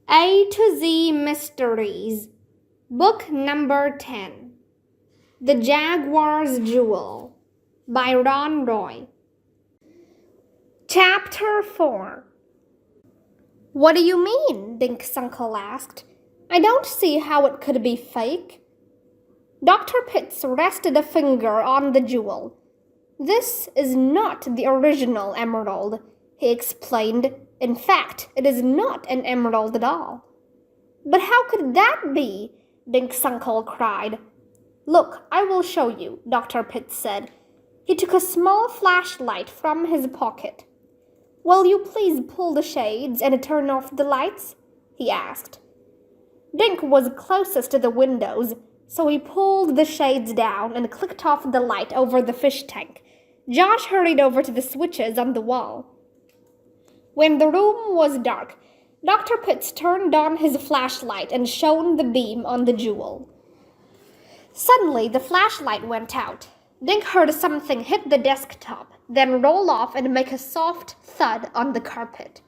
A to Z Mysteries, Book Number 10, The Jaguar's Jewel, by Ron Roy. Chapter 4. What do you mean? Dink's uncle asked. I don't see how it could be fake. Dr. Pitts rested a finger on the jewel. This is not the original emerald, he explained. In fact, it is not an emerald at all. But how could that be? Dink's uncle cried. Look, I will show you, Dr. Pitts said. He took a small flashlight from his pocket. Will you please pull the shades and turn off the lights? He asked. Dink was closest to the windows, so he pulled the shades down and clicked off the light over the fish tank. Josh hurried over to the switches on the wall. When the room was dark, Dr. Pitts turned on his flashlight and shone the beam on the jewel. Suddenly, the flashlight went out. Dink heard something hit the desktop, then roll off and make a soft thud on the carpet.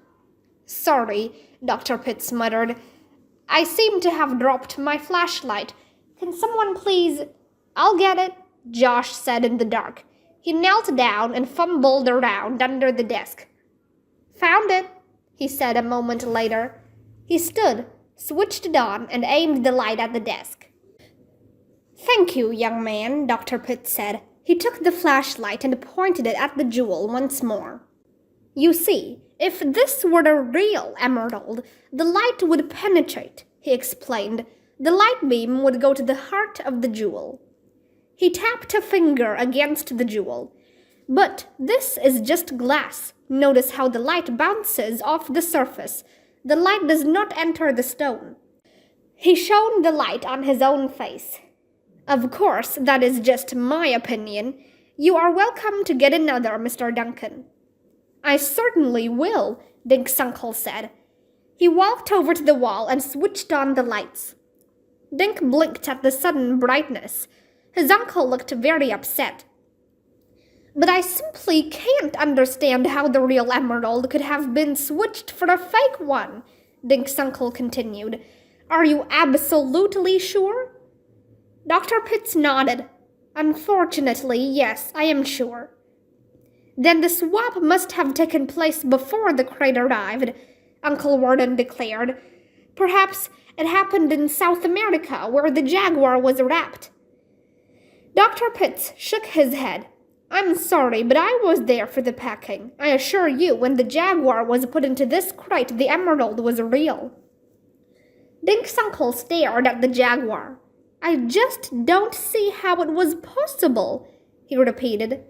Sorry, Dr. Pitts muttered. I seem to have dropped my flashlight. Can someone please— I'll get it, Josh said in the dark. He knelt down and fumbled around under the desk. Found it, he said a moment later. He stood, switched it on, and aimed the light at the desk. Thank you, young man, Dr. Pitts said. He took the flashlight and pointed it at the jewel once more. You see, if this were a real emerald, the light would penetrate, he explained. The light beam would go to the heart of the jewel. He tapped a finger against the jewel. But this is just glass. Notice how the light bounces off the surface. The light does not enter the stone. He shone the light on his own face. Of course, that is just my opinion. You are welcome to get another, Mr. Duncan. I certainly will, Dink's uncle said. He walked over to the wall and switched on the lights. Dink blinked at the sudden brightness. His uncle looked very upset. But I simply can't understand how the real emerald could have been switched for a fake one, Dink's uncle continued. Are you absolutely sure? Dr. Pitts nodded. Unfortunately, yes, I am sure. Then the swap must have taken place before the crate arrived, Uncle Warden declared. Perhaps it happened in South America, where the Jaguar was wrapped. Dr. Pitts shook his head. I'm sorry, but I was there for the packing. I assure you, when the Jaguar was put into this crate, the emerald was real. Dink's uncle stared at the Jaguar. I just don't see how it was possible, he repeated.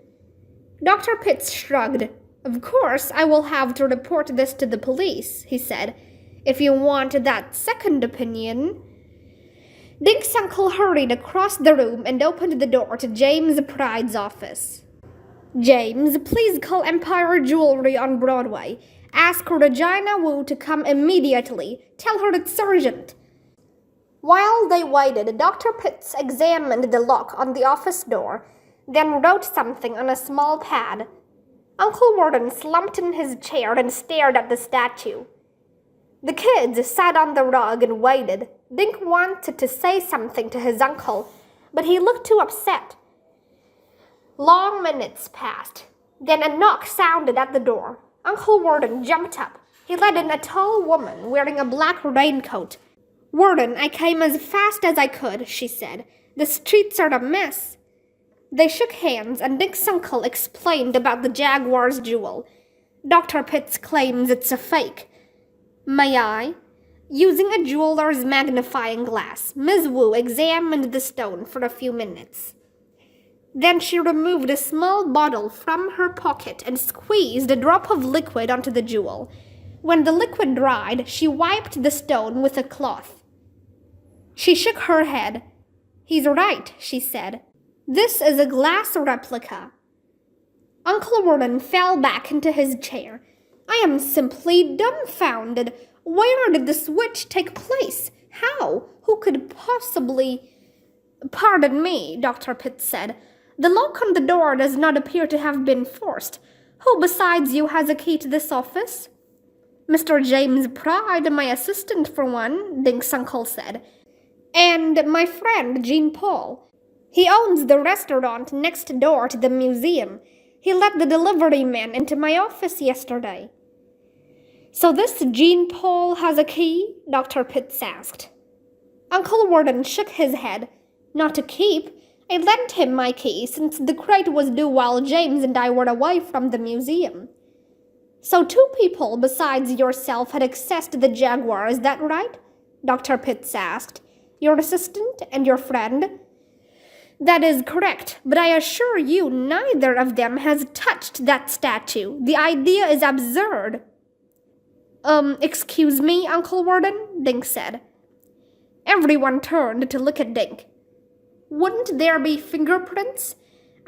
Dr. Pitts shrugged. Of course, I will have to report this to the police, he said. If you want that second opinion. Dink's uncle hurried across the room and opened the door to James Pride's office. James, please call Empire Jewelry on Broadway. Ask Regina Wu to come immediately. Tell her it's urgent. While they waited, Dr. Pitts examined the lock on the office door, then wrote something on a small pad. Uncle Warden slumped in his chair and stared at the statue. The kids sat on the rug and waited. Dink wanted to say something to his uncle, but he looked too upset. Long minutes passed. Then a knock sounded at the door. Uncle Warden jumped up. He led in a tall woman wearing a black raincoat. Warden, I came as fast as I could, she said. The streets are a mess. They shook hands, and Dink's uncle explained about the Jaguar's jewel. Dr. Pitts claims it's a fake. May I? Using a jeweler's magnifying glass, Ms. Wu examined the stone for a few minutes. Then she removed a small bottle from her pocket and squeezed a drop of liquid onto the jewel. When the liquid dried, she wiped the stone with a cloth. She shook her head. He's right, she said. This is a glass replica. Uncle Warden fell back into his chair. I am simply dumbfounded. Where did the switch take place? How? Who could possibly— Pardon me, Dr. Pitts said. The lock on the door does not appear to have been forced. Who besides you has a key to this office? Mr. James Pride, my assistant for one, Dink's uncle said. And my friend, Jean Paul. He owns the restaurant next door to the museum. He let the delivery man into my office yesterday. So this Jean Paul has a key? Dr. Pitts asked. Uncle Warden shook his head. Not to keep. I lent him my key since the crate was due while James and I were away from the museum. So 2 people besides yourself had accessed the Jaguar, is that right? Dr. Pitts asked. Your assistant and your friend? That is correct, but I assure you neither of them has touched that statue. The idea is absurd. Excuse me, Uncle Warden, Dink said. Everyone turned to look at Dink. Wouldn't there be fingerprints?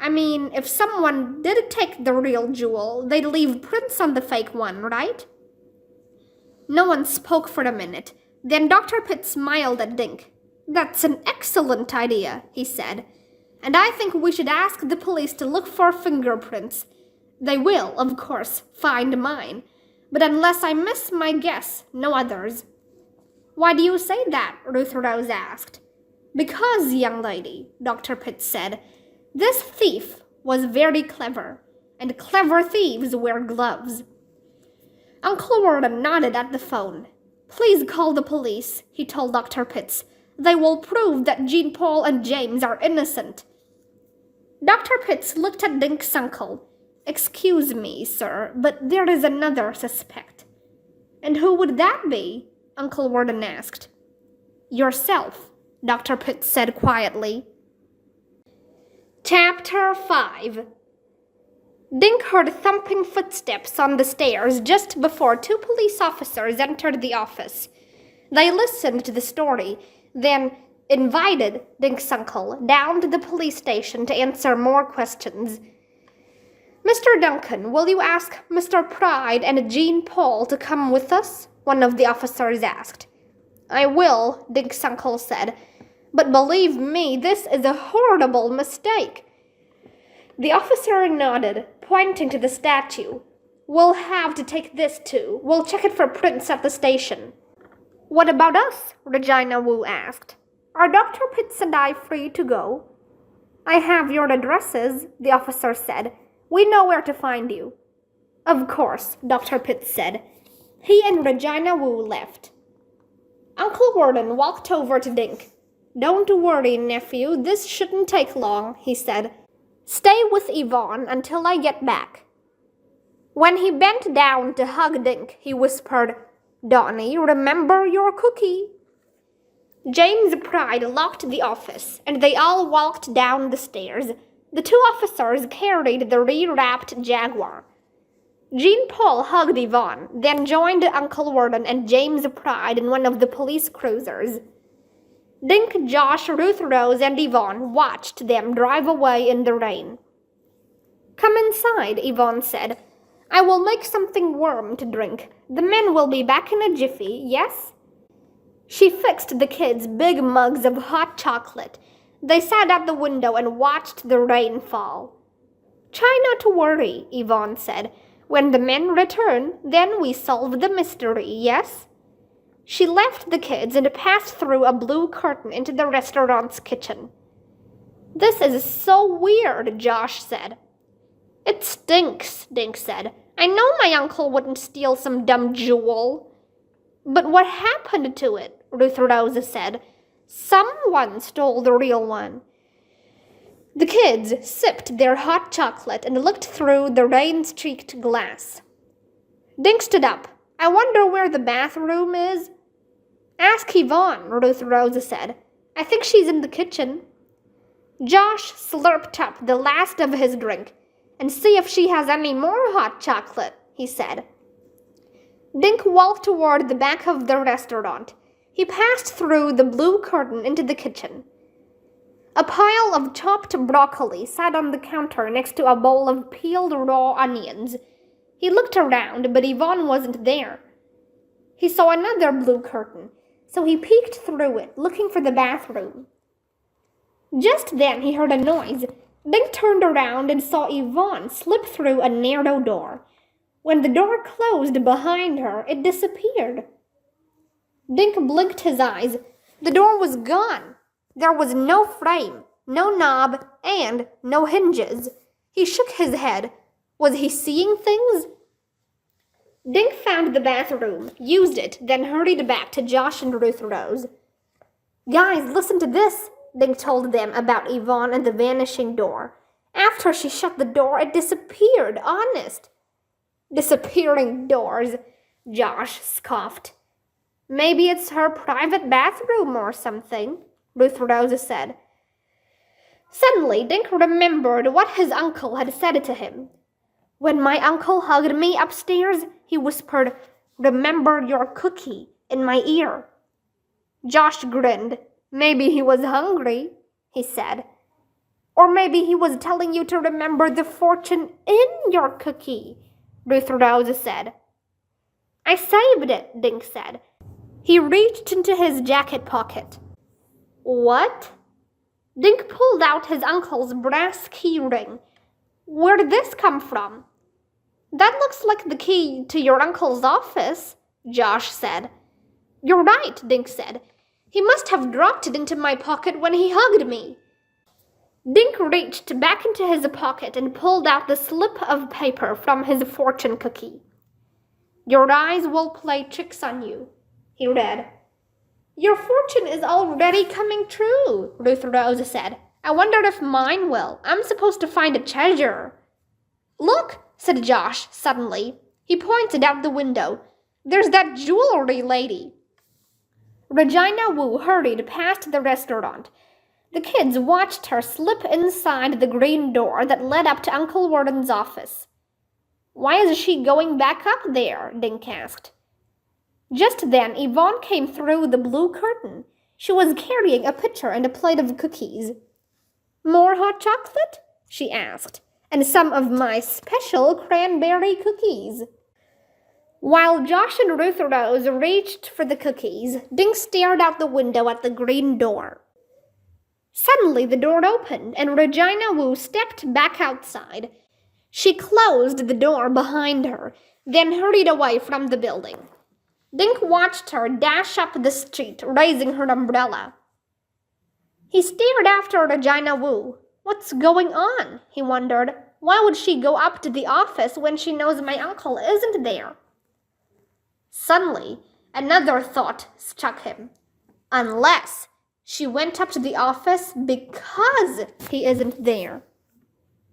I mean, if someone did take the real jewel, they'd leave prints on the fake one, right? No one spoke for a minute. Then Dr. Pitt smiled at Dink. That's an excellent idea, he said. And I think we should ask the police to look for fingerprints. They will, of course, find mine. But unless I miss my guess, no others. Why do you say that? Ruth Rose asked. Because, young lady, Dr. Pitt said, this thief was very clever, and clever thieves wear gloves. Uncle Warden nodded at the phone. Please call the police, he told Dr. Pitts. They will prove that Jean Paul and James are innocent. Dr. Pitts looked at Dink's uncle. Excuse me, sir, but there is another suspect. And who would that be? Uncle Warden asked. Yourself, Dr. Pitts said quietly. Chapter 5. Dink heard thumping footsteps on the stairs just before 2 police officers entered the office. They listened to the story, then invited Dink's uncle down to the police station to answer more questions. Mr. Duncan, will you ask Mr. Pride and Jean Paul to come with us? One of the officers asked. I will, Dink's uncle said. But believe me, this is a horrible mistake. The officer nodded, pointing to the statue. We'll have to take this too. We'll check it for prints at the station. What about us? Regina Wu asked. Are Dr. Pitts and I free to go? I have your addresses, the officer said. We know where to find you. Of course, Dr. Pitts said. He and Regina Wu left. Uncle Warden walked over to Dink. Don't worry, nephew, this shouldn't take long, he said. Stay with Yvonne until I get back. When he bent down to hug Dink, he whispered, Donnie, remember your cookie. James Pride locked the office, and they all walked down the stairs. The 2 officers carried the rewrapped Jaguar. Jean Paul hugged Yvonne, then joined Uncle Warden and James Pride in one of the police cruisers. Dink, Josh, Ruth Rose, and Yvonne watched them drive away in the rain. Come inside, Yvonne said. I will make something warm to drink. The men will be back in a jiffy, yes? She fixed the kids big mugs of hot chocolate. They sat at the window and watched the rain fall. Try not to worry, Yvonne said. When the men return, then we solve the mystery, yes? She left the kids and passed through a blue curtain into the restaurant's kitchen. This is so weird, Josh said. It stinks, Dink said. I know my uncle wouldn't steal some dumb jewel. But what happened to it? Ruth Rose said. Someone stole the real one. The kids sipped their hot chocolate and looked through the rain-streaked glass. Dink stood up. I wonder where the bathroom is. Ask Yvonne, Ruth Rose said. I think she's in the kitchen. Josh slurped up the last of his drink. And see if she has any more hot chocolate, he said. Dink walked toward the back of the restaurant. He passed through the blue curtain into the kitchen. A pile of chopped broccoli sat on the counter next to a bowl of peeled raw onions. He looked around, but Yvonne wasn't there. He saw another blue curtain, so he peeked through it, looking for the bathroom. Just then he heard a noise. Dink turned around and saw Yvonne slip through a narrow door. When the door closed behind her, it disappeared. Dink blinked his eyes. The door was gone. There was no frame, no knob, and no hinges. He shook his head. Was he seeing things? Dink found the bathroom, used it, then hurried back to Josh and Ruth Rose. Guys, listen to this, Dink told them about Yvonne and the vanishing door. After she shut the door, it disappeared, honest. Disappearing doors, Josh scoffed. Maybe it's her private bathroom or something, Ruth Rose said. Suddenly, Dink remembered what his uncle had said to him. When my uncle hugged me upstairs, he whispered, "Remember your cookie," in my ear. Josh grinned. Maybe he was hungry, he said. Or maybe he was telling you to remember the fortune in your cookie, Ruth Rose said. I saved it, Dink said. He reached into his jacket pocket. What? Dink pulled out his uncle's brass key ring. Where did this come from? That looks like the key to your uncle's office, Josh said. You're right, Dink said. He must have dropped it into my pocket when he hugged me. Dink reached back into his pocket and pulled out the slip of paper from his fortune cookie. Your eyes will play tricks on you, he read. Your fortune is already coming true, Ruth Rose said. I wonder if mine will. I'm supposed to find a treasure. Look, said Josh suddenly. He pointed out the window. There's that jewelry lady. Regina Wu hurried past the restaurant. The kids watched her slip inside the green door that led up to Uncle Warden's office. Why is she going back up there? Dink asked. Just then, Yvonne came through the blue curtain. She was carrying a pitcher and a plate of cookies. More hot chocolate? She asked. And some of my special cranberry cookies. While Josh and Ruth Rose reached for the cookies, Dink stared out the window at the green door. Suddenly, the door opened, and Regina Wu stepped back outside. She closed the door behind her, then hurried away from the building. Dink watched her dash up the street, raising her umbrella. He stared after Regina Wu. What's going on? He wondered. Why would she go up to the office when she knows my uncle isn't there? Suddenly, another thought struck him. Unless she went up to the office because he isn't there.